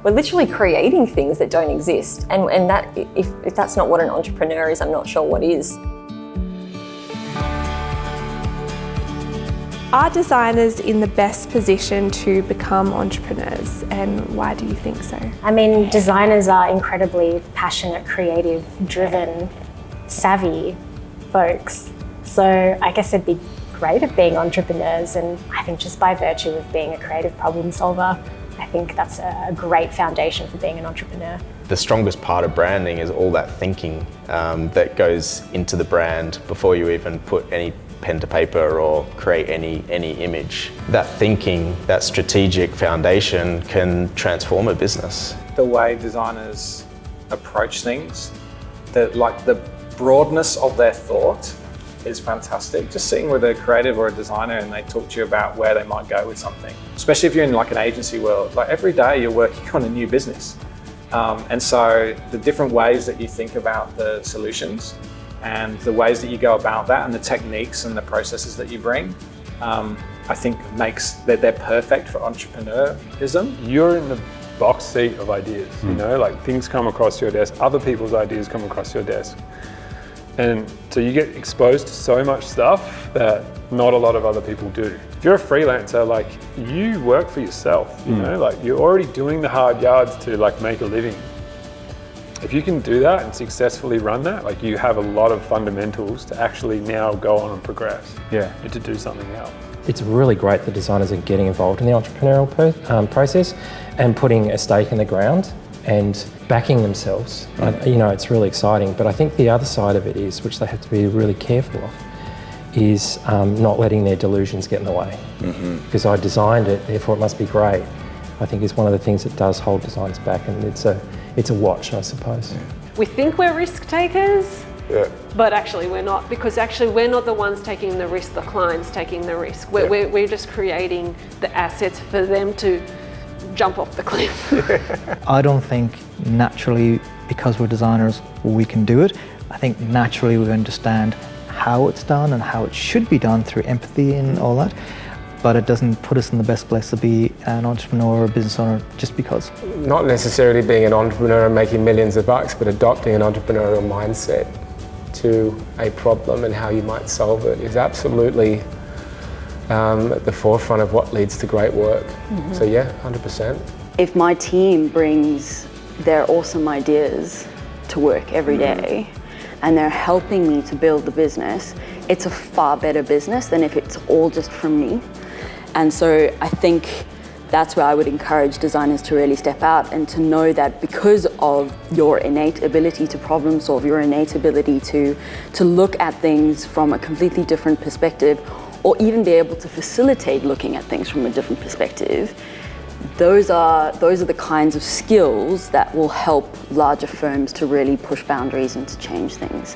we're literally creating things that don't exist. And that, if that's not what an entrepreneur is, I'm not sure what is. Are designers in the best position to become entrepreneurs, and why do you think so? I mean, designers are incredibly passionate, creative, driven, savvy folks. So I guess it'd be great at being entrepreneurs, and I think just by virtue of being a creative problem solver, I think that's a great foundation for being an entrepreneur. The strongest part of branding is all that thinking that goes into the brand before you even put any pen to paper or create any image. That thinking, that strategic foundation can transform a business. The way designers approach things, the broadness of their thought is fantastic. Just sitting with a creative or a designer and they talk to you about where they might go with something. Especially if you're in like an agency world, like every day you're working on a new business. And so the different ways that you think about the solutions and the ways that you go about that and the techniques and the processes that you bring, I think makes that they're perfect for entrepreneurism. You're in the box seat of ideas, you know, like things come across your desk, other people's ideas come across your desk. And so you get exposed to so much stuff that not a lot of other people do. If you're a freelancer, like you work for yourself, you know, like you're already doing the hard yards to like make a living. If you can do that and successfully run that, like you have a lot of fundamentals to actually now go on and progress and to do something else. It's really great that designers are getting involved in the entrepreneurial process and putting a stake in the ground and backing themselves. You know, it's really exciting, but I think the other side of it is, which they have to be really careful of, is not letting their delusions get in the way. Because I designed it, therefore it must be great, I think is one of the things that does hold designers back, and it's a watch, I suppose. We think we're risk takers, but actually we're not, because actually we're not the ones taking the risk, the client's taking the risk. We're just creating the assets for them to jump off the cliff. I don't think naturally, because we're designers, we can do it. I think naturally we understand how it's done and how it should be done through empathy and all that. But it doesn't put us in the best place to be an entrepreneur or a business owner just because. Not necessarily being an entrepreneur and making millions of bucks, but adopting an entrepreneurial mindset to a problem and how you might solve it is absolutely at the forefront of what leads to great work. So yeah, 100%. If my team brings their awesome ideas to work every day and they're helping me to build the business, it's a far better business than if it's all just from me. And so I think that's where I would encourage designers to really step out and to know that because of your innate ability to problem solve, your innate ability to look at things from a completely different perspective, or even be able to facilitate looking at things from a different perspective, those are the kinds of skills that will help larger firms to really push boundaries and to change things.